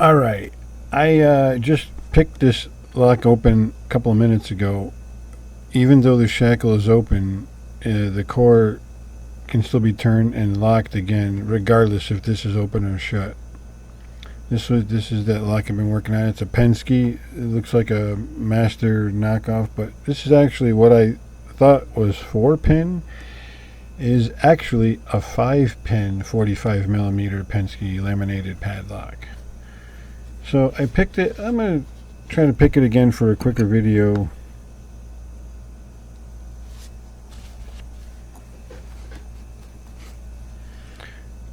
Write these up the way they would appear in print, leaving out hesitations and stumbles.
All right. I just picked this lock open a couple of minutes ago. Even though the shackle is open, the core can still be turned and locked again, regardless if this is open or shut. This is that lock I've been working on. It's a Penske. It looks like a master knockoff, but this is actually what I thought was 4-pin. Is actually a 5-pin 45 millimeter Penske laminated padlock. So I picked it. I'm going to try to pick it again for a quicker video.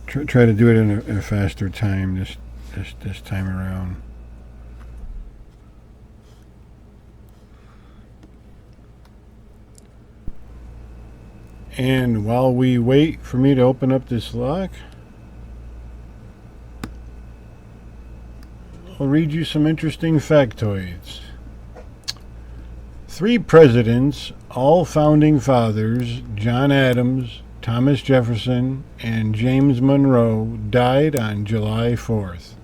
Try to do it in a faster time this time around. And while we wait for me to open up this lock, I'll read you some interesting factoids. 3 presidents, all founding fathers, John Adams, Thomas Jefferson, and James Monroe, died on July 4th.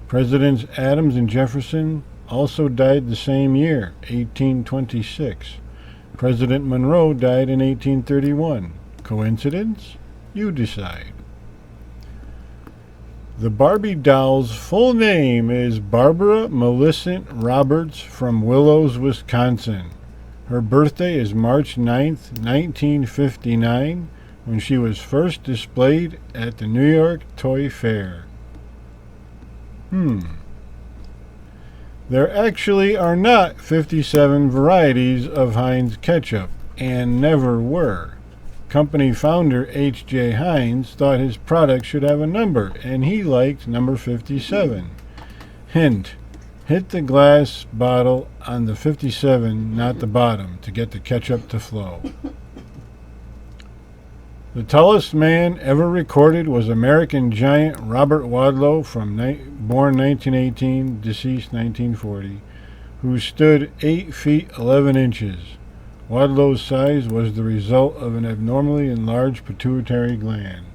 Presidents Adams and Jefferson also died the same year, 1826. President Monroe died in 1831. Coincidence? You decide. The Barbie doll's full name is Barbara Millicent Roberts from Willows, Wisconsin. Her birthday is March 9th, 1959, when she was first displayed at the New York Toy Fair. There actually are not 57 varieties of Heinz ketchup, and never were. Company founder H.J. Heinz thought his product should have a number, and he liked number 57. Hint: hit the glass bottle on the 57, not the bottom, to get the ketchup to flow. The tallest man ever recorded was American giant Robert Wadlow, born 1918, deceased 1940, who stood 8 feet 11 inches. Wadlow's size was the result of an abnormally enlarged pituitary gland.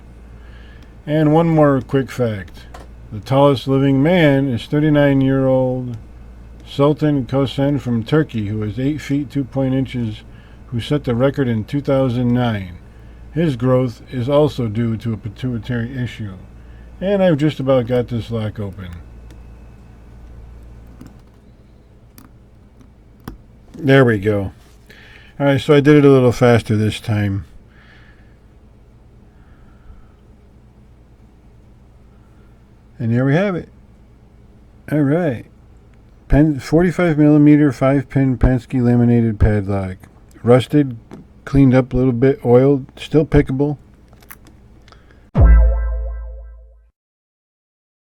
And one more quick fact. The tallest living man is 39-year-old Sultan Kosen from Turkey, who is 8 feet 2 inches, who set the record in 2009. His growth is also due to a pituitary issue. And I've just about got this lock open. There we go. Alright, so I did it a little faster this time. And there we have it. Alright. 45 millimeter 5-pin Penske laminated padlock. Rusted, cleaned up a little bit, oiled, still pickable.